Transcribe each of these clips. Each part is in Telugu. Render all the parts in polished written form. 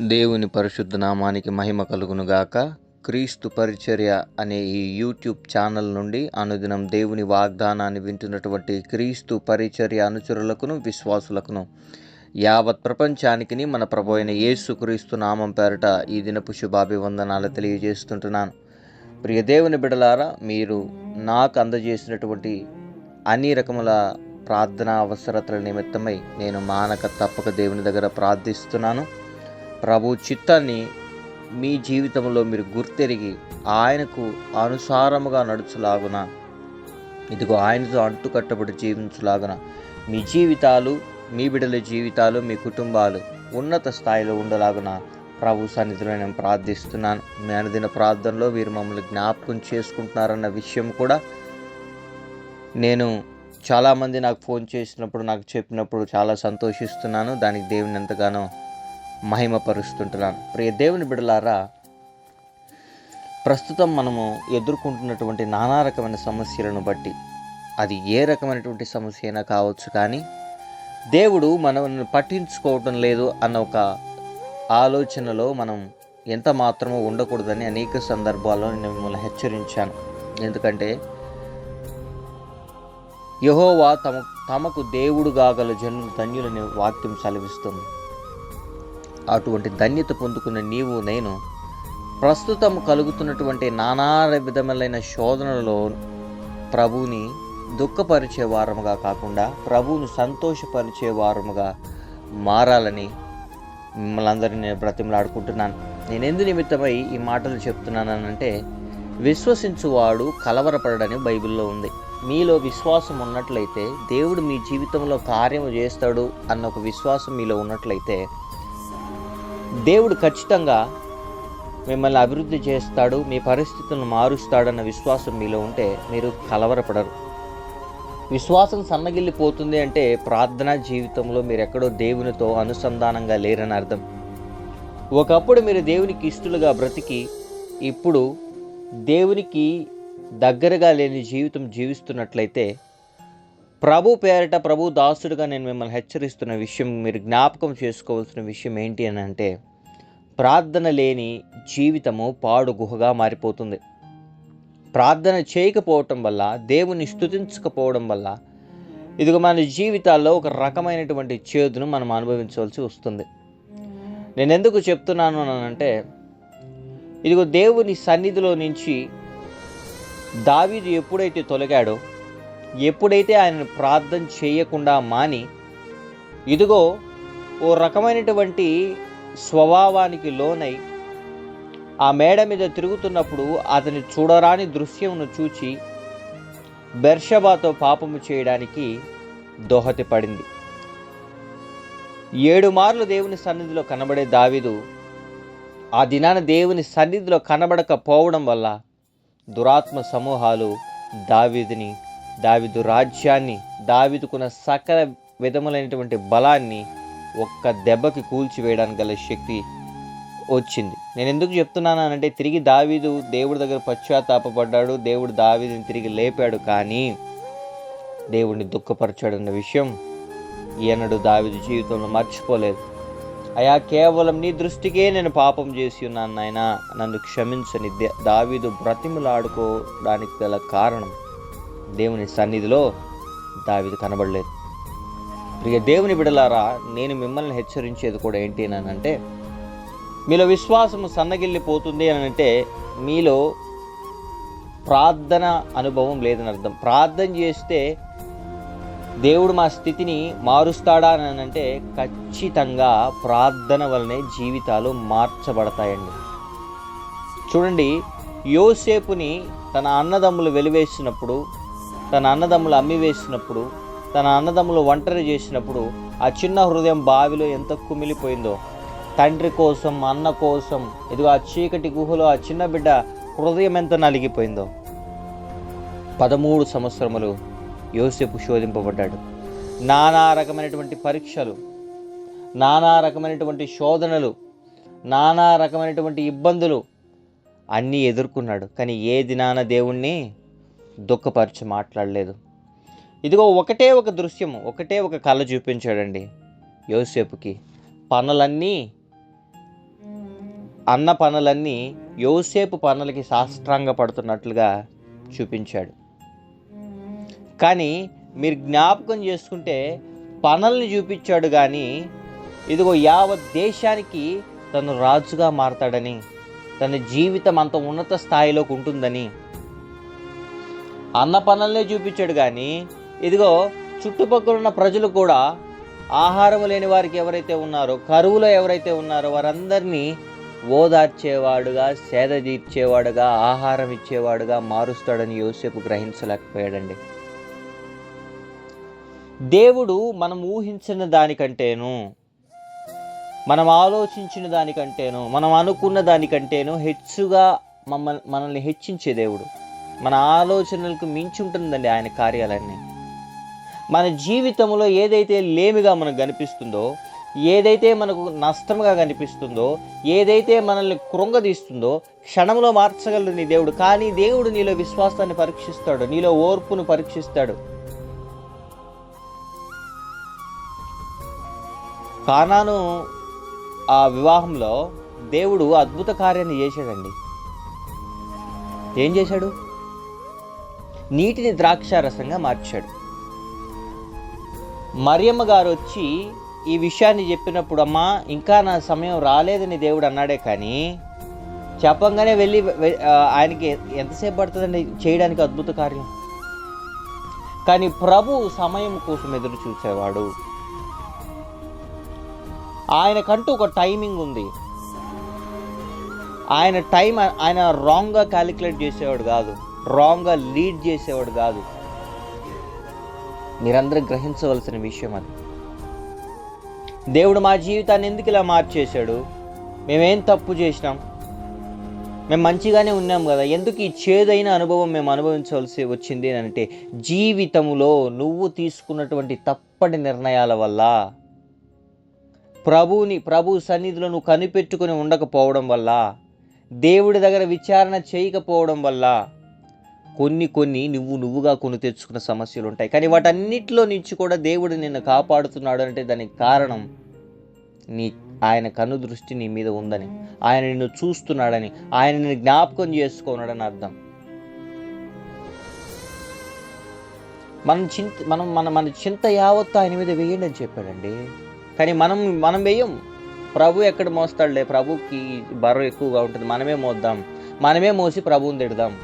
దేవుని పరిశుద్ధ నామానికి మహిమ కలుగునుగాక. క్రీస్తు పరిచర్య అనే ఈ యూట్యూబ్ ఛానల్ నుండి అనుదినం దేవుని వాగ్దానాన్ని వింటున్నటువంటి క్రీస్తు పరిచర్య అనుచరులకును విశ్వాసులకును యావత్ ప్రపంచానికి మన ప్రభు అయిన యేసు క్రీస్తు నామం పేరట ఈ దినపు శుభాభివందనాలు తెలియజేస్తుంటున్నాను. ప్రియ దేవుని బిడలారా, మీరు నాకు అందజేసినటువంటి అన్ని రకముల ప్రార్థనా అవసరతల నిమిత్తమై నేను మానక తప్పక దేవుని దగ్గర ప్రార్థిస్తున్నాను. ప్రభు చిత్తాన్ని మీ జీవితంలో మీరు గుర్తెరిగి ఆయనకు అనుసారముగా నడుచులాగున, ఇదిగో ఆయనతో అంటుకట్టబడి జీవించులాగున మీ జీవితాలు, మీ బిడ్డల జీవితాలు, మీ కుటుంబాలు ఉన్నత స్థాయిలో ఉండలాగున ప్రభు సన్నిధిలో నేను ప్రార్థిస్తున్నాను. మీ అనుదిన ప్రార్థనలో వీరు మమ్మల్ని జ్ఞాపకం చేసుకుంటున్నారన్న విషయం కూడా నేను చాలామంది నాకు ఫోన్ చేసినప్పుడు, నాకు చెప్పినప్పుడు చాలా సంతోషిస్తున్నాను. దానికి దేవుని ఎంతగానో మహిమపరుస్తుంటున్నాను. ప్రియ దేవుని బిడ్డలారా, ప్రస్తుతం మనము ఎదుర్కొంటున్నటువంటి నానా రకమైన సమస్యలను బట్టి, అది ఏ రకమైనటువంటి సమస్య అయినా కావచ్చు, కానీ దేవుడు మనల్ని పట్టించుకోవటం లేదు అన్న ఒక ఆలోచనలో మనం ఎంత మాత్రమో ఉండకూడదని అనేక సందర్భాల్లో నేను మిమ్మల్ని హెచ్చరించాను. ఎందుకంటే యెహోవా తమకు దేవుడు కాగల జనులు ధన్యులని వాక్యం సెలవిస్తుంది. అటువంటి ధన్యత పొందుకున్న నీవు నేను ప్రస్తుతం కలుగుతున్నటువంటి నానా విధములైన శోధనలలో ప్రభువుని దుఃఖపరిచే వారముగా కాకుండా ప్రభువుని సంతోషపరిచే వారముగా మారాలని మిమ్మల్ని అందరినీ నేను బ్రతిమలాడుకుంటున్నాను. నేను ఎందు నిమిత్తమై ఈ మాటలు చెప్తున్నానంటే, విశ్వసించువాడు కలవరపడని బైబిల్లో ఉంది. మీలో విశ్వాసం ఉన్నట్లయితే దేవుడు మీ జీవితంలో కార్యము చేస్తాడు అన్న ఒక విశ్వాసం మీలో ఉన్నట్లయితే దేవుడు ఖచ్చితంగా మిమ్మల్ని అభివృద్ధి చేస్తాడు, మీ పరిస్థితులను మారుస్తాడన్న విశ్వాసం మీలో ఉంటే మీరు కలవరపడరు. విశ్వాసం సన్నగిల్లిపోతుంది అంటే ప్రార్థనా జీవితంలో మీరు ఎక్కడో దేవునితో అనుసంధానంగా లేరని అర్థం. ఒకప్పుడు మీరు దేవునికి ఇష్టలుగా బ్రతికి ఇప్పుడు దేవునికి దగ్గరగా లేని జీవితం జీవిస్తున్నట్లయితే ప్రభు పేరట ప్రభు దాసుడుగా నేను మిమ్మల్ని హెచ్చరిస్తున్న విషయం, మీరు జ్ఞాపకం చేసుకోవాల్సిన విషయం ఏంటి అని అంటే, ప్రార్థన లేని జీవితము పాడు గుహగా మారిపోతుంది. ప్రార్థన చేయకపోవటం వల్ల, దేవుని స్తుతించకపోవడం వల్ల ఇదిగో మన జీవితాల్లో ఒక రకమైనటువంటి చేదును మనం అనుభవించవలసి వస్తుంది. నేను ఎందుకు చెప్తున్నాను అని అంటే, ఇదిగో దేవుని సన్నిధిలో నుంచి దావీదు ఎప్పుడైతే తొలగాడో, ఎప్పుడైతే ఆయన ప్రార్థన చేయకుండా మాని ఇదిగో ఓ రకమైనటువంటి స్వభావానికి లోనై ఆ మేడ మీద తిరుగుతున్నప్పుడు అతని చూడరాని దృశ్యమును చూచి బెర్షబాతో పాపము చేయడానికి దోహదపడింది. 7 మార్లు దేవుని సన్నిధిలో కనబడే దావీదు ఆ దినాన దేవుని సన్నిధిలో కనబడకపోవడం వల్ల దురాత్మ సమూహాలు దావీదు రాజ్యాన్ని, దావీదుకున్న సకల విధములైనటువంటి బలాన్ని ఒక్క దెబ్బకి కూల్చివేయడానికి గల శక్తి వచ్చింది. నేను ఎందుకు చెప్తున్నాను అంటే, తిరిగి దావీదు దేవుడి దగ్గర పశ్చాత్తాపపడ్డాడు, దేవుడు దావీదుని తిరిగి లేపాడు, కానీ దేవుడిని దుఃఖపరచాడన్న విషయం ఈయనడు దావీదు జీవితంలో మర్చిపోలేదు. అయా, కేవలం నీ దృష్టికే నేను పాపం చేసి ఉన్నాను నాయనా, నన్ను క్షమించని దావీదు బ్రతిమలాడుకోవడానికి గల కారణం, దేవుని సన్నిధిలో దావీదు కనబడలేదు. ప్రియ దేవుని బిడలారా, నేను మిమ్మల్ని హెచ్చరించేది కూడా ఏంటి అని అంటే, మీలో విశ్వాసము సన్నగిల్లిపోతుంది అని అంటే మీలో ప్రార్థన అనుభవం లేదని అర్థం. ప్రార్థన చేస్తే దేవుడు మా స్థితిని మారుస్తాడా అని అంటే, ఖచ్చితంగా ప్రార్థన వల్లనే జీవితాలు మార్చబడతాయండి. చూడండి, యోసేపుని తన అన్నదమ్ములు వెలివేసినప్పుడు, తన అన్నదమ్ములు అమ్మివేసినప్పుడు, తన అన్నదమ్ములు ఒంటరి చేసినప్పుడు ఆ చిన్న హృదయం బావిలో ఎంత కుమిలిపోయిందో. తండ్రి కోసం, అన్న కోసం, ఇదిగో ఆ చీకటి గుహలో ఆ చిన్న బిడ్డ హృదయం ఎంత నలిగిపోయిందో. 13 సంవత్సరములు యోసేపు శోధింపబడ్డాడు. నానా రకమైనటువంటి పరీక్షలు, నానా రకమైనటువంటి శోధనలు, నానా రకమైనటువంటి ఇబ్బందులు అన్నీ ఎదుర్కొన్నాడు. కానీ ఏ దినాన దేవుణ్ణి దుఃఖపరిచి మాట్లాడలేదు. ఇదిగో ఒకటే ఒక దృశ్యము, ఒకటే ఒక కళ చూపించాడండి యోసేపుకి. పనులన్నీ అన్న పనులన్నీ యోసేపు పనులకి సాష్టాంగ పడుతున్నట్లుగా చూపించాడు. కానీ మీరు జ్ఞాపకం చేసుకుంటే పనుల్ని చూపించాడు, కానీ ఇదిగో యావత్ దేశానికి తను రాజుగా మారతాడని, తన జీవితం అంత ఉన్నత స్థాయిలోకి ఉంటుందని అన్న పనులనే చూపించాడు. కానీ ఇదిగో చుట్టుపక్కల ఉన్న ప్రజలు కూడా, ఆహారం లేని వారికి ఎవరైతే ఉన్నారో, కరువులో ఎవరైతే ఉన్నారో వారందరినీ ఓదార్చేవాడుగా, సేద తీర్చేవాడుగా, ఆహారం ఇచ్చేవాడుగా మారుస్తాడని యోసేపు గ్రహించలేకపోయాడండి. దేవుడు మనం ఊహించిన దానికంటేను, మనం ఆలోచించిన దానికంటేను, మనం అనుకున్న దానికంటేను హెచ్చుగా మనల్ని హెచ్చించే దేవుడు. మన ఆలోచనలకు మించి ఉంటుందండి ఆయన కార్యాలన్నీ. మన జీవితంలో ఏదైతే లేమిగా మనకు కనిపిస్తుందో, ఏదైతే మనకు నష్టంగా కనిపిస్తుందో, ఏదైతే మనల్ని కృంగదీస్తుందో క్షణంలో మార్చగలడు నీ దేవుడు. కానీ దేవుడు నీలో విశ్వాసాన్ని పరీక్షిస్తాడు, నీలో ఓర్పును పరీక్షిస్తాడు. కానాను ఆ వివాహంలో దేవుడు అద్భుత కార్యాన్ని చేశాడండి. ఏం చేశాడు? నీటిని ద్రాక్షారసంగా మార్చాడు. మరియమ్మ గారు వచ్చి ఈ విషయాన్ని చెప్పినప్పుడు, అమ్మా ఇంకా నా సమయం రాలేదని దేవుడు అన్నాడే, కానీ చెప్పంగానే వెళ్ళి ఆయనకి ఎంతసేపు పడుతుందండి చేయడానికి అద్భుత కార్యం. కానీ ప్రభు సమయం కోసం ఎదురు చూసేవాడు. ఆయనకంటూ ఒక టైమింగ్ ఉంది. ఆయన రాంగ్గా క్యాలిక్యులేట్ చేసేవాడు కాదు, రాంగ్గా లీడ్ చేసేవాడు కాదు. మీరందరూ గ్రహించవలసిన విషయం అది. దేవుడు మా జీవితాన్ని ఎందుకు ఇలా మార్చేశాడు? మేమేం తప్పు చేసినాం? మేము మంచిగానే ఉన్నాం కదా, ఎందుకు ఈ చేదైన అనుభవం మేము అనుభవించవలసి వచ్చింది అని అంటే, జీవితంలో నువ్వు తీసుకున్నటువంటి తప్పటి నిర్ణయాల వల్ల, ప్రభు సన్నిధిలో నువ్వు కనిపెట్టుకుని ఉండకపోవడం వల్ల, దేవుడి దగ్గర విచారణ చేయకపోవడం వల్ల కొన్ని నువ్వుగా కొని తెచ్చుకున్న సమస్యలు ఉంటాయి. కానీ వాటన్నిటిలో నుంచి కూడా దేవుడు నిన్ను కాపాడుతున్నాడు అంటే దానికి కారణం ఆయన కన్ను దృష్టి నీ మీద ఉందని, ఆయన నిన్ను చూస్తున్నాడని, ఆయన నిన్ను జ్ఞాపకం చేసుకున్నాడని అర్థం. మన చింత యావత్తు ఆయన మీద వేయండి అని చెప్పాడండి. కానీ మనం వేయం. ప్రభు ఎక్కడ మోస్తాడులే, ప్రభుకి బరువు ఎక్కువగా ఉంటుంది, మనమే మోద్దాం, మనమే మోసి ప్రభువుని తిడదాం.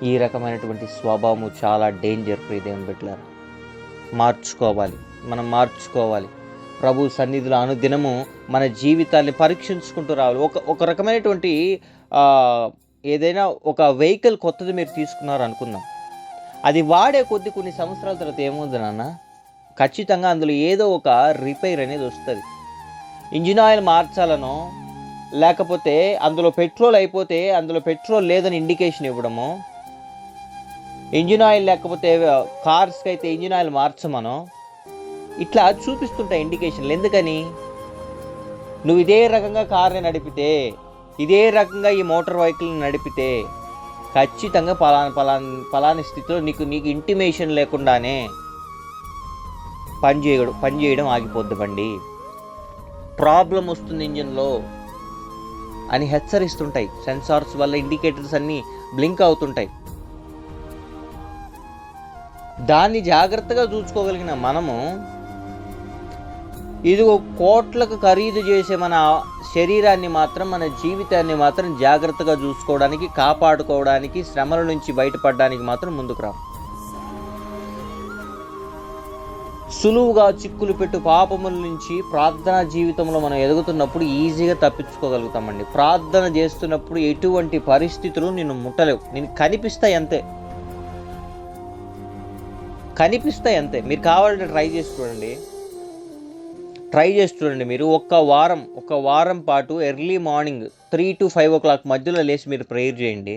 ఈ రకమైనటువంటి స్వభావం చాలా డేంజర్. ప్రియదేవుని బిడ్డలారా, మనం మార్చుకోవాలి. ప్రభు సన్నిధిలో అనుదినము మన జీవితాన్ని పరీక్షించుకుంటూ రావాలి. ఒక రకమైనటువంటి ఏదైనా ఒక వెహికల్ కొత్తది మీరు తీసుకున్నారు అనుకుందాం, అది వాడే కొన్ని సంవత్సరాల తర్వాత ఏమవుతుంది నాన్న, ఖచ్చితంగా అందులో ఏదో ఒక రిపేర్ అనేది వస్తుంది. ఇంజిన్ ఆయిల్ మార్చాలనో, లేకపోతే అందులో పెట్రోల్ అయిపోతే అందులో పెట్రోల్ లేదని ఇండికేషన్ ఇవ్వడము, ఇంజిన్ ఆయిల్ లేకపోతే కార్స్కి అయితే ఇంజిన్ ఆయిల్ మార్చమనో, ఇట్లా చూపిస్తుంటాయి ఇండికేషన్లు. ఎందుకని? నువ్వు ఇదే రకంగా కార్ని నడిపితే, ఇదే రకంగా ఈ మోటార్ వెహికల్ని నడిపితే ఖచ్చితంగా పలాని స్థితిలో నీకు ఇంటిమేషన్ లేకుండానే పని చేయడం ఆగిపోద్ది బండి, ప్రాబ్లం వస్తుంది ఇంజిన్లో అని హెచ్చరిస్తుంటాయి. సెన్సార్స్ వల్ల ఇండికేటర్స్ అన్నీ బ్లింక్ అవుతుంటాయి. దాన్ని జాగ్రత్తగా చూసుకోగలిగిన మనము, ఇదిగో కోట్లకు ఖరీదు చేసే మన శరీరాన్ని మాత్రం, మన జీవితాన్ని మాత్రం జాగ్రత్తగా చూసుకోవడానికి, కాపాడుకోవడానికి, శ్రమల నుంచి బయటపడడానికి మాత్రం ముందుకు రా. సులువుగా చిక్కులు పెట్టు పాపముల నుంచి ప్రార్థనా జీవితంలో మనం ఎదుగుతున్నప్పుడు ఈజీగా తప్పించుకోగలుగుతామండి. ప్రార్థన చేస్తున్నప్పుడు ఎటువంటి పరిస్థితులు నిన్ను ముట్టలేవు, నేను కనిపిస్తాయి అంతే. మీరు కావాలంటే ట్రై చేసి చూడండి. మీరు ఒక వారం పాటు ఎర్లీ మార్నింగ్ 3 to 5 o'clock మధ్యలో లేచి మీరు ప్రేయర్ చేయండి.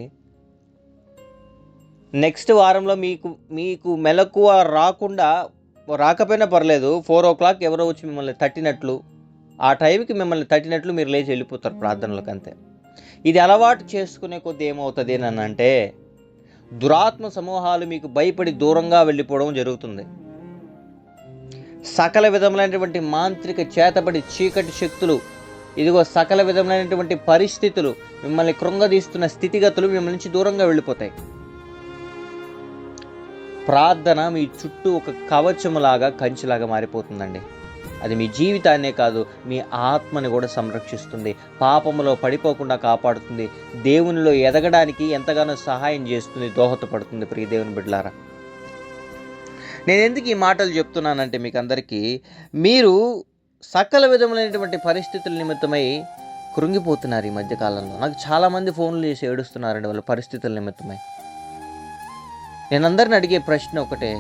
నెక్స్ట్ వారంలో మీకు మెలకువ రాకపోయినా పర్లేదు, 4 o'clock ఎవరో వచ్చి మిమ్మల్ని తట్టినట్లు, ఆ టైంకి మిమ్మల్ని తట్టినట్లు మీరు లేచి వెళ్ళిపోతారు ప్రార్థనలకు అంతే. ఇది అలవాటు చేసుకునే కొద్ది ఏమవుతుంది అని అంటే, దురాత్మ సమూహాలు మీకు భయపడి దూరంగా వెళ్ళిపోవడం జరుగుతుంది. సకల విధములైనటువంటి మాంత్రిక చేతబడి చీకటి శక్తులు ఇదిగో సకల విధమైనటువంటి పరిస్థితులు, మిమ్మల్ని కృంగదీస్తున్న స్థితిగతులు మిమ్మల్ని నుంచి దూరంగా వెళ్ళిపోతాయి. ప్రార్థన మీ చుట్టూ ఒక కవచములాగా, కంచిలాగా మారిపోతుందండి. అది మీ జీవితాన్నే కాదు, మీ ఆత్మని కూడా సంరక్షిస్తుంది, పాపములో పడిపోకుండా కాపాడుతుంది, దేవునిలో ఎదగడానికి ఎంతగానో సహాయం చేస్తుంది, దోహదపడుతుంది. ప్రియ దేవుని బిడ్డలారా, నేను ఎందుకు ఈ మాటలు చెప్తున్నానంటే మీకు అందరికీ, మీరు సకల విధములైనటువంటి పరిస్థితుల నిమిత్తమై కృంగిపోతున్నారు. ఈ మధ్యకాలంలో నాకు చాలామంది ఫోన్లు చేసి ఏడుస్తున్నారండి వాళ్ళ పరిస్థితుల నిమిత్తమై. నేను అందరిని అడిగే ప్రశ్న ఒకటే,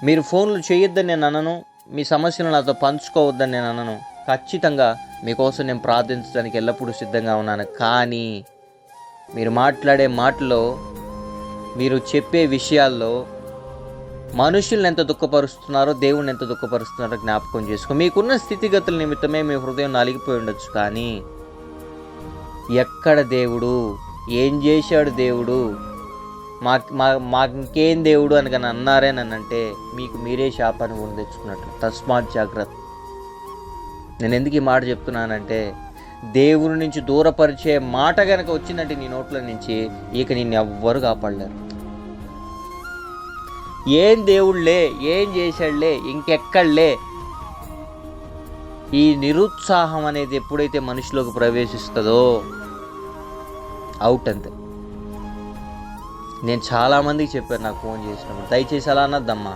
మీరు ఫోన్లు చేయొద్దని నేను అనను, మీ సమస్యలు నాతో పంచుకోవద్దని నేను అనను. ఖచ్చితంగా మీకోసం నేను ప్రార్థించడానికి ఎల్లప్పుడూ సిద్ధంగా ఉన్నాను. కానీ మీరు మాట్లాడే మాటల్లో, మీరు చెప్పే విషయాల్లో మనుషుల్ని ఎంత దుఃఖపరుస్తున్నారో, దేవుణ్ణి ఎంత దుఃఖపరుస్తున్నారో జ్ఞాపకం చేసుకో. మీకున్న స్థితిగతుల నిమిత్తమే మీ హృదయం నలిగిపోయి ఉండొచ్చు, కానీ ఎక్కడ దేవుడు, ఏం చేశాడు దేవుడు, మాకేం దేవుడు అని కానీ అన్నారే నన్నంటే మీకు మీరే శాపాన్ని కొని తెచ్చుకున్నట్లు. తస్మాత్ జాగ్రత్త. నేను ఎందుకు ఈ మాట చెప్తున్నానంటే, దేవుని నుంచి దూరపరిచే మాట కనుక వచ్చిందంటే నీ నోట్ల నుంచి, ఇక నిన్ను ఎవ్వరు కాపాడలేరు. ఏం దేవుళ్ళే, ఏం చేశాడులే, ఇంకెక్కడలే, ఈ నిరుత్సాహం అనేది ఎప్పుడైతే మనిషిలోకి ప్రవేశిస్తుందో అవుట్ అంతే. నేను చాలామందికి చెప్పాను నాకు ఫోన్ చేసినప్పుడు, దయచేసి అలా అనద్దమ్మా,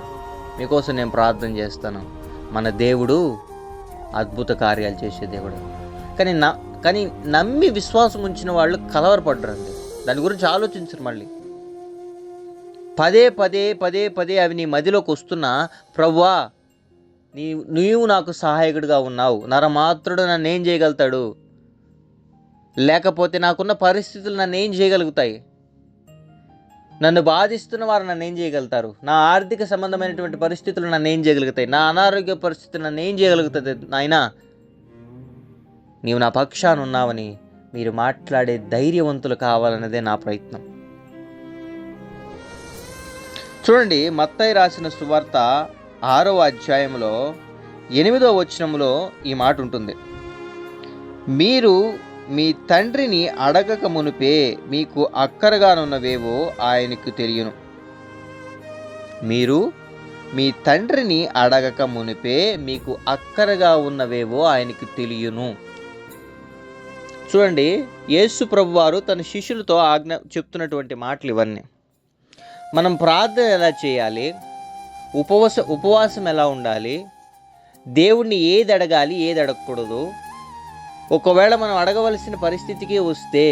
మీకోసం నేను ప్రార్థన చేస్తాను. మన దేవుడు అద్భుత కార్యాలు చేసే దేవుడు. కానీ నమ్మి విశ్వాసం ఉంచిన వాళ్ళు కలవరపడ్డారండి. దాని గురించి ఆలోచించరు. మళ్ళీ పదే పదే పదే పదే అవి నీ మదిలోకి వస్తున్నా, ప్రభువా నీవు నాకు సహాయకుడిగా ఉన్నావు, నరమాత్రుడు నన్ను ఏం చేయగలుగుతాడు, లేకపోతే నాకున్న పరిస్థితులు నన్ను ఏం చేయగలుగుతాయి, నన్ను బాధిస్తున్న వారు నన్ను ఏం చేయగలుగుతారు, నా ఆర్థిక సంబంధమైనటువంటి పరిస్థితులు నన్ను ఏం చేయగలుగుతాయి, నా అనారోగ్య పరిస్థితులు నన్ను ఏం చేయగలుగుతుంది, నాయనా నీవు నా పక్షాన ఉన్నావని మీరు మాట్లాడే ధైర్యవంతులు కావాలన్నదే నా ప్రయత్నం. చూడండి, మత్తయి రాసిన సువార్త 6వ అధ్యాయంలో 8వ వచనంలో ఈ మాట ఉంటుంది, మీరు మీ తండ్రిని అడగక మునిపే మీకు అక్కరగానున్నవేవో ఆయనకు తెలియను. మీరు మీ తండ్రిని అడగక మునిపే మీకు అక్కరగా ఉన్నవేవో ఆయనకు తెలియను. చూడండి, యేసు ప్రభువారు తన శిష్యులతో చెప్తున్నటువంటి మాటలు ఇవన్నీ. మనం ప్రార్థన ఎలా చేయాలి, ఉపవాసం ఎలా ఉండాలి, దేవుణ్ణి ఏది అడగాలి, ఏది అడగకూడదు, ఒకవేళ మనం అడగవలసిన పరిస్థితికి వస్తే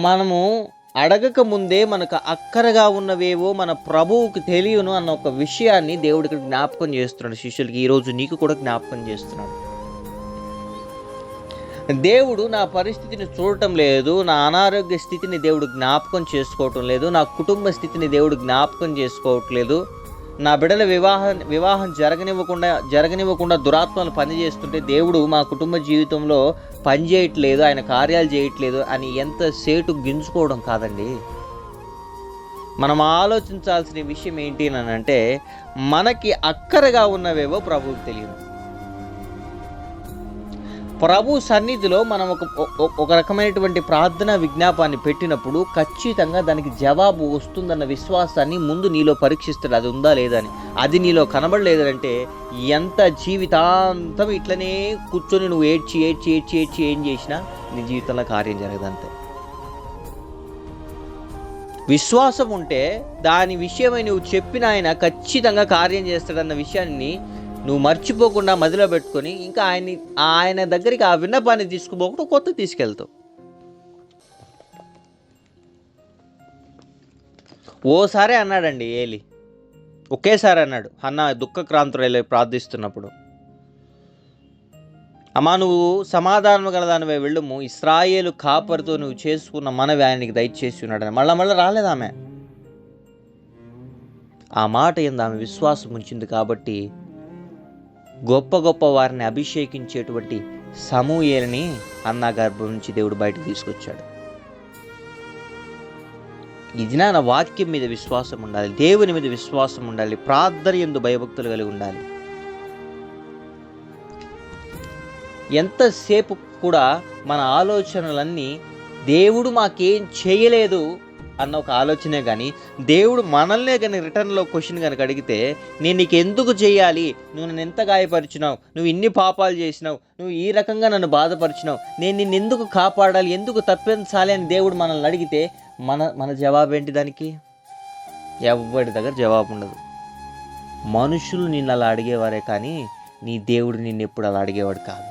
మనము అడగక ముందే మనకు అక్కరగా ఉన్నవేవో మన ప్రభువుకి తెలియను అన్న ఒక విషయాన్ని దేవుడికి జ్ఞాపకం చేస్తున్నాడు శిష్యులకి. ఈరోజు నీకు కూడా జ్ఞాపకం చేస్తున్నాడు. దేవుడు నా పరిస్థితిని చూడటం లేదు, నా అనారోగ్య స్థితిని దేవుడు జ్ఞాపకం చేసుకోవటం లేదు, నా కుటుంబ స్థితిని దేవుడు జ్ఞాపకం చేసుకోవట్లేదు, నా బిడ్డల వివాహం జరగనివ్వకుండా దురాత్మలు పనిచేస్తుంటే దేవుడు మా కుటుంబ జీవితంలో పని చేయట్లేదు, ఆయన కార్యాలు చేయట్లేదు అని ఎంత సేటు గింజుకోవడం కాదండి. మనం ఆలోచించాల్సిన విషయం ఏంటి అని అంటే, మనకి అక్కరగా ఉన్నవేవో ప్రభువుకి తెలియదు. ప్రభు సన్నిధిలో మనం ఒక రకమైనటువంటి ప్రార్థన విజ్ఞాపాన్ని పెట్టినప్పుడు ఖచ్చితంగా దానికి జవాబు వస్తుందన్న విశ్వాసాన్ని ముందు నీలో పరీక్షిస్తాడు, అది ఉందా లేదా అని. అది నీలో కనబడలేదంటే ఎంత జీవితాంతం ఇట్లనే కూర్చొని నువ్వు ఏడ్చి ఏడ్చి ఏడ్చి ఏడ్చి ఏం చేసినా నీ జీవితంలో కార్యం జరగదంతే. విశ్వాసం ఉంటే దాని విషయమై నువ్వు చెప్పిన ఆయన ఖచ్చితంగా కార్యం చేస్తాడన్న విషయాన్ని నువ్వు మర్చిపోకుండా మదిలో పెట్టుకొని ఇంకా ఆయన దగ్గరికి ఆ విన్నపాన్ని తీసుకుపోకుండా కొత్త తీసుకెళ్తావు. ఓసారి అన్నాడండి ఏలి, ఒకేసారి అన్నాడు అన్న దుఃఖక్రాంతుడై ప్రార్థిస్తున్నప్పుడు, అమ్మా నువ్వు సమాధానం గలదానివై వెళ్ళుము, ఇశ్రాయేలు కాపరితో నువ్వు చేసుకున్న మనవి ఆయనకి దయచేసి ఉన్నాడని. మళ్ళీ రాలేదు ఆమె. ఆ మాట ఏంది ఆమె విశ్వాసం ఉంచింది కాబట్టి గొప్ప గొప్ప వారిని అభిషేకించేటువంటి సమూయేలుని అన్నా గర్భం నుంచి దేవుడు బయటకు తీసుకొచ్చాడు. ఇది నా వాక్యం మీద విశ్వాసం ఉండాలి, దేవుని మీద విశ్వాసం ఉండాలి, ప్రార్థన యందు భయభక్తులు కలిగి ఉండాలి. ఎంతసేపు కూడా మన ఆలోచనలన్నీ దేవుడు మాకేం చేయలేదు అన్న ఒక ఆలోచనే, కానీ దేవుడు మనల్నే కానీ రిటర్న్లో క్వశ్చన్ కనుక అడిగితే, నేను నీకు ఎందుకు చేయాలి, నువ్వు నన్ను ఎంత గాయపరిచినావు, నువ్వు ఇన్ని పాపాలు చేసినావు, నువ్వు ఈ రకంగా నన్ను బాధపరిచినావు, నేను నిన్ను ఎందుకు కాపాడాలి, ఎందుకు తప్పించాలి అని దేవుడు మనల్ని అడిగితే మన జవాబు ఏంటి? దానికి ఎవరి దగ్గర జవాబు ఉండదు. మనుషులు నిన్ను అలా అడిగేవారే కానీ నీ దేవుడు నిన్ను ఎప్పుడు అలా అడిగేవాడు కాదు.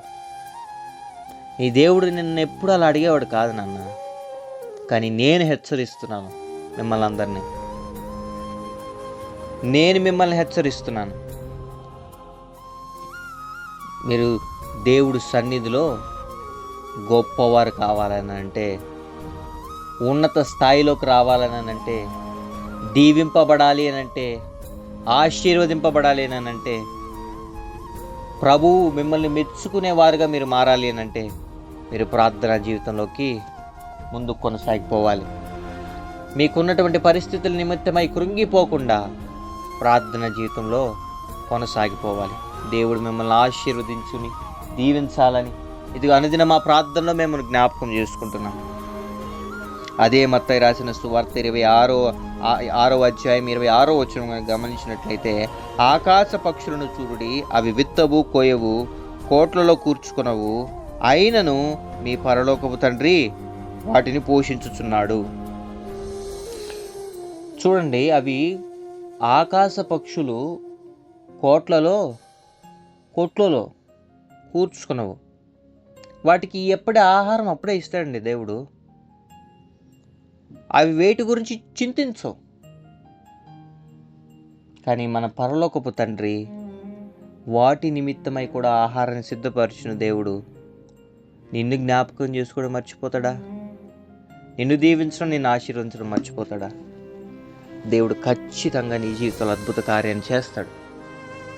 నీ దేవుడు నిన్ను ఎప్పుడు అలా అడిగేవాడు కాదు నాన్న. కానీ నేను హెచ్చరిస్తున్నాను మిమ్మల్ని అందరినీ, నేను మిమ్మల్ని హెచ్చరిస్తున్నాను. మీరు దేవుడు సన్నిధిలో గొప్పవారు కావాలని అంటే, ఉన్నత స్థాయిలోకి రావాలని అంటే, దీవింపబడాలి అని అంటే, ఆశీర్వదింపబడాలి అని అంటే, ప్రభువు మిమ్మల్ని మెచ్చుకునేవారుగా మీరు మారాలి అని అంటే, మీరు ప్రార్థనా జీవితంలోకి ముందుకు కొనసాగిపోవాలి. మీకున్నటువంటి పరిస్థితుల నిమిత్తమై కృంగిపోకుండా ప్రార్థన జీవితంలో కొనసాగిపోవాలి. దేవుడు మిమ్మల్ని ఆశీర్వదించుని దీవించాలని ఇది అనుదిన మా ప్రార్థనలో మేము జ్ఞాపకం చేసుకుంటున్నాం. అదే మత్తయి రాసిన సువార్త 26వ అధ్యాయం 26వ వచనం గమనించినట్లయితే, ఆకాశ పక్షులను చూడుడి, అవి విత్తవు కోయవు, కోట్లలో కూర్చుకొనవు, అయినను మీ పరలోకపు తండ్రి వాటిని పోషించుచున్నాడు. చూడండి, అవి ఆకాశ పక్షులు కోట్లలో కూర్చుకునవు. వాటికి ఎప్పుడే ఆహారం అప్పుడే ఇస్తాడండి దేవుడు. అవి వేటి గురించి చింతించవు. కానీ మన పరలోకపు తండ్రి వాటి నిమిత్తమై కూడా ఆహారాన్ని సిద్ధపరిచిన దేవుడు నిన్ను జ్ఞాపకం చేసుకోవడం మర్చిపోతాడా? నిన్ను దీవించడం, నిన్ను ఆశీర్వదించడం మర్చిపోతాడా? దేవుడు ఖచ్చితంగా నీ జీవితంలో అద్భుత కార్యాన్ని చేస్తాడు.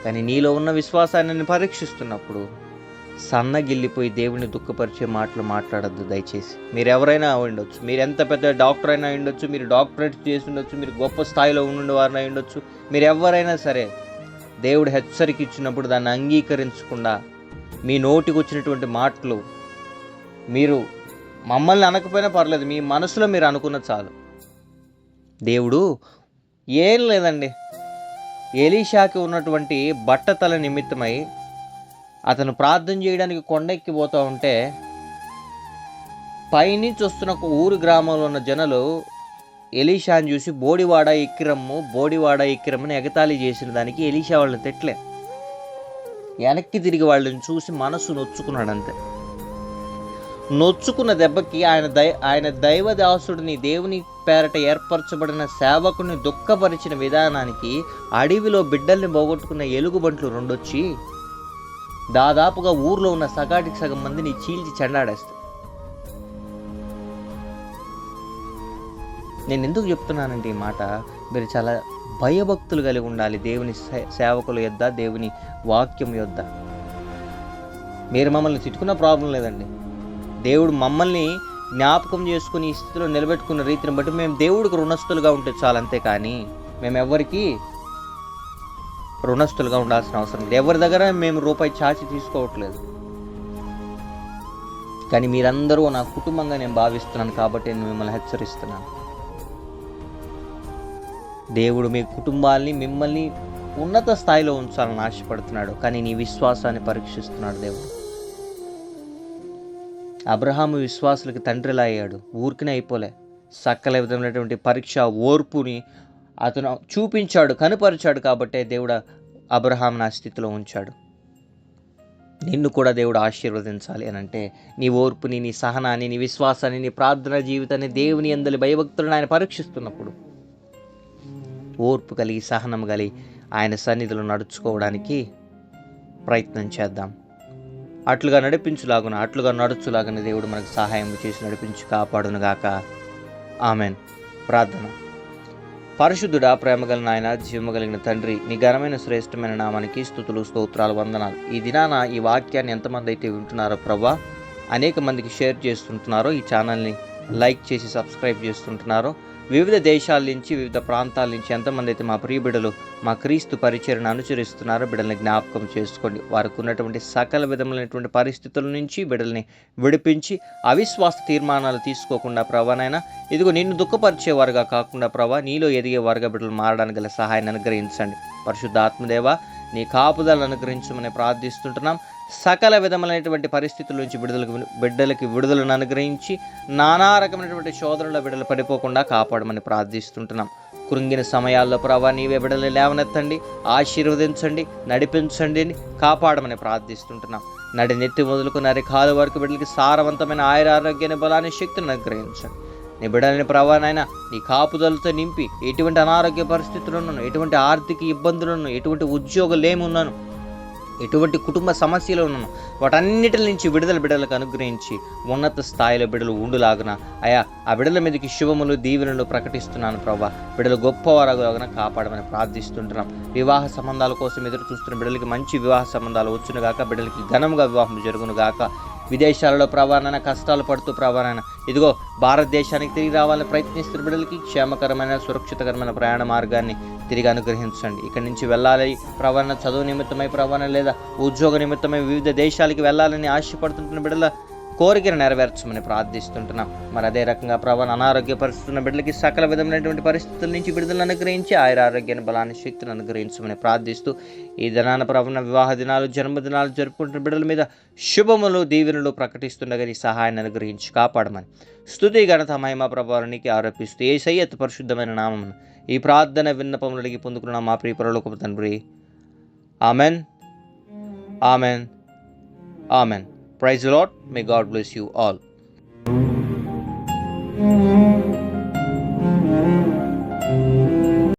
కానీ నీలో ఉన్న విశ్వాసాన్ని పరీక్షిస్తున్నప్పుడు సన్నగిల్లిపోయి దేవుని దుఃఖపరిచే మాటలు మాట్లాడద్దు దయచేసి. మీరు ఎవరైనా ఉండొచ్చు, మీరు ఎంత పెద్ద డాక్టర్ అయినా ఉండొచ్చు, మీరు డాక్టరేట్ చేసి ఉండొచ్చు, మీరు గొప్ప స్థాయిలో వారిని ఉండొచ్చు, మీరు ఎవరైనా సరే దేవుడు హెచ్చరిక ఇచ్చినప్పుడు దాన్ని అంగీకరించకుండా మీ నోటికి వచ్చినటువంటి మాటలు మీరు మమ్మల్ని అనకపోయినా పర్లేదు, మీ మనసులో మీరు అనుకున్న చాలు. దేవుడు ఏం లేదండి, ఎలీషాకి ఉన్నటువంటి బట్టతల నిమిత్తమై అతను ప్రార్థన చేయడానికి కొండెక్కిపోతూ ఉంటే పైనుంచి వస్తున్న ఒక ఊరు గ్రామంలో ఉన్న జనులు ఎలీషాని చూసి బోడివాడ ఎక్కిరమ్మని ఎగతాళి చేసిన దానికి ఎలీషా వాళ్ళని తిట్టలే. వెనక్కి తిరిగి వాళ్ళని చూసి మనసు నొచ్చుకున్నాడు అంతే. నొచ్చుకున్న దెబ్బకి ఆయన దైవదాసుడిని, దేవుని పేరట ఏర్పరచబడిన సేవకుని దుఃఖపరిచిన విధానానికి అడవిలో బిడ్డల్ని పోగొట్టుకున్న ఎలుగుబంట్లు రెండొచ్చి దాదాపుగా ఊర్లో ఉన్న సగాటికి సగం మందిని చీల్చి చెండాడేస్తాయి. నేను ఎందుకు చెప్తున్నానంటే ఈ మాట, మీరు చాలా భయభక్తులు కలిగి ఉండాలి దేవుని సేవకుల యొద్ద, దేవుని వాక్యం యొద్ద. మీరు మమ్మల్ని తిట్టుకున్న ప్రాబ్లం లేదండి. దేవుడు మమ్మల్ని జ్ఞాపకం చేసుకుని ఈ స్థితిలో నిలబెట్టుకున్న రీతిని బట్టి మేము దేవుడికి రుణస్థులుగా ఉంటే చాలు, అంతే. కానీ మేము ఎవరికి రుణస్థులుగా ఉండాల్సిన అవసరం లేదు. ఎవరి దగ్గర మేము రూపాయి చాచి తీసుకోవట్లేదు. కానీ మీరందరూ నా కుటుంబంగా నేను భావిస్తున్నాను కాబట్టి నేను మిమ్మల్ని హెచ్చరిస్తున్నాను. దేవుడు మీ కుటుంబాల్ని, మిమ్మల్ని ఉన్నత స్థాయిలో ఉంచాలని ఆశపడుతున్నాడు. కానీ నీ విశ్వాసాన్ని పరీక్షిస్తున్నాడు దేవుడు. అబ్రహాము విశ్వాసులకి తండ్రిలా అయ్యాడు, ఊరికినే అయిపోలే. సకల విధమైనటువంటి పరీక్ష, ఓర్పుని అతను చూపించాడు, కనుపరిచాడు. కాబట్టే దేవుడు అబ్రహాంను ఆ స్థితిలో ఉంచాడు. నిన్ను కూడా దేవుడు ఆశీర్వదించాలి అని అంటే నీ ఓర్పుని, నీ సహనాన్ని, నీ విశ్వాసాన్ని, నీ ప్రార్థనా జీవితాన్ని, దేవుని యందలి భయభక్తులను ఆయన పరీక్షిస్తున్నప్పుడు ఓర్పు కలిగి, సహనం కలిగి ఆయన సన్నిధిలో నడుచుకోవడానికి ప్రయత్నం చేద్దాం. అట్లుగా నడుచులాగున దేవుడు మనకు సహాయం చేసి నడిపించి కాపాడును గాక. ఆమెన్. ప్రార్థన. పరిశుద్ధుడా, ప్రేమగల నాయన, జీవము కలిగిన తండ్రి, నీ ఘనమైన శ్రేష్టమైన నామానికి స్తుతులు, స్తోత్రాలు, వందనాలు. ఈ దినాన ఈ వాక్యాన్ని ఎంతమంది అయితే వింటున్నారో ప్రభా, అనేక మందికి షేర్ చేస్తుంటున్నారో, ఈ ఛానల్ని లైక్ చేసి సబ్స్క్రైబ్ చేస్తుంటున్నారో, వివిధ దేశాల నుంచి, వివిధ ప్రాంతాల నుంచి ఎంతమంది అయితే మా ప్రియ బిడ్డలు మా క్రీస్తు పరిచర్యను అనుసరిస్తున్నారో బిడ్డల్ని జ్ఞాపకం చేసుకోండి. వారికి ఉన్నటువంటి సకల విధములైనటువంటి పరిస్థితుల నుంచి బిడ్డల్ని విడిపించి అవిశ్వాస తీర్మానాలు తీసుకోకుండా ప్రభానైనా ఇదిగో నిన్ను దుఃఖపరిచేవారుగా కాకుండా ప్రభా నీలో ఎదిగేవారుగా బిడ్డలు మారడానికి గల సహాయాన్ని అనుగ్రహించండి. పరిశుద్ధాత్మదేవ నీ కాపుదలను అనుగ్రహించమని ప్రార్థిస్తుంటున్నాం. సకల విధములైనటువంటి పరిస్థితుల నుంచి బిడ్డలకి విడుదలను అనుగ్రహించి నానా రకమైనటువంటి శోధనలో బిడ్డలు పడిపోకుండా కాపాడమని ప్రార్థిస్తుంటున్నాం. కృంగిన సమయాల్లో ప్రభా నీవే బిడ్డలు లేవనెత్తండి, ఆశీర్వదించండి, నడిపించండి, కాపాడమని ప్రార్థిస్తుంటున్నాం. నెత్తి మొదలుకున్న అరికాలు వరకు బిడ్డలకి సారవంతమైన ఆరోగ్యాన్ని, బలాన్ని, శక్తిని అనుగ్రహించండి. నీ బిడ్డలని ప్రభానైనా నీ కాపుదలతో నింపి ఎటువంటి అనారోగ్య పరిస్థితులను, ఎటువంటి ఆర్థిక ఇబ్బందులను, ఎటువంటి ఉద్యోగాలేమున్నాను, ఎటువంటి కుటుంబ సమస్యలు ఉన్నాను వాటన్నిటి నుంచి బిడ్డలకు అనుగ్రహించి ఉన్నత స్థాయిలో బిడ్డలు ఉండులాగున అయా ఆ బిడ్డల మీదకి శుభములు, దీవెనలు ప్రకటిస్తున్నాను ప్రభా. బిడ్డలు గొప్పవారుగా కాపాడమని ప్రార్థిస్తుంటున్నాం. వివాహ సంబంధాల కోసం ఎదురు చూస్తున్న బిడ్డలకి మంచి వివాహ సంబంధాలు వచ్చునుగాక, బిడ్డలకి ఘనంగా వివాహం జరుగునుగాక. విదేశాలలో ప్రభానైనా కష్టాలు పడుతూ ప్రభానైనా ఇదిగో భారతదేశానికి తిరిగి రావాలని ప్రయత్నిస్తున్న బిడ్డలకి క్షేమకరమైన, సురక్షితకరమైన ప్రయాణ మార్గాన్ని తిరిగి అనుగ్రహించండి. ఇక్కడి నుంచి వెళ్ళాలి ప్రభాన చదువు నిమిత్తమై ప్రభాన లేదా ఉద్యోగ నిమిత్తమై వివిధ దేశాలకి వెళ్ళాలని ఆశపడుతుంటున్న బిడ్డల కోరికను నెరవేర్చమని ప్రార్థిస్తుంటున్నాం. మరి అదే రకంగా ప్రభాన అనారోగ్య పరిస్థితున్న బిడ్డలకి సకల విధమైనటువంటి పరిస్థితుల నుంచి విడుదలను అనుగ్రహించి ఆరోగ్యాన్ని, బలాన్ని, శక్తిని అనుగ్రహించమని ప్రార్థిస్తూ ఈ దినాన ప్రభాన వివాహ దినాలు, జన్మదినాలు జరుపుకుంటున్న బిడ్డల మీద శుభములు, దీవెనలు ప్రకటిస్తుండగా నీ సహాయాన్ని అనుగ్రహించి కాపాడమని స్తుతి, ఘనత, మహిమ, ప్రభావానికి ఆరోపిస్తూ యేసయ్య అతి పరిశుద్ధమైన నామమున ఈ ప్రార్థన విన్నపములు అడిగి పొందుకున్న మా ప్రియ పరలోకపు తండ్రి. Amen, amen, amen. Praise the Lord. May God bless you all.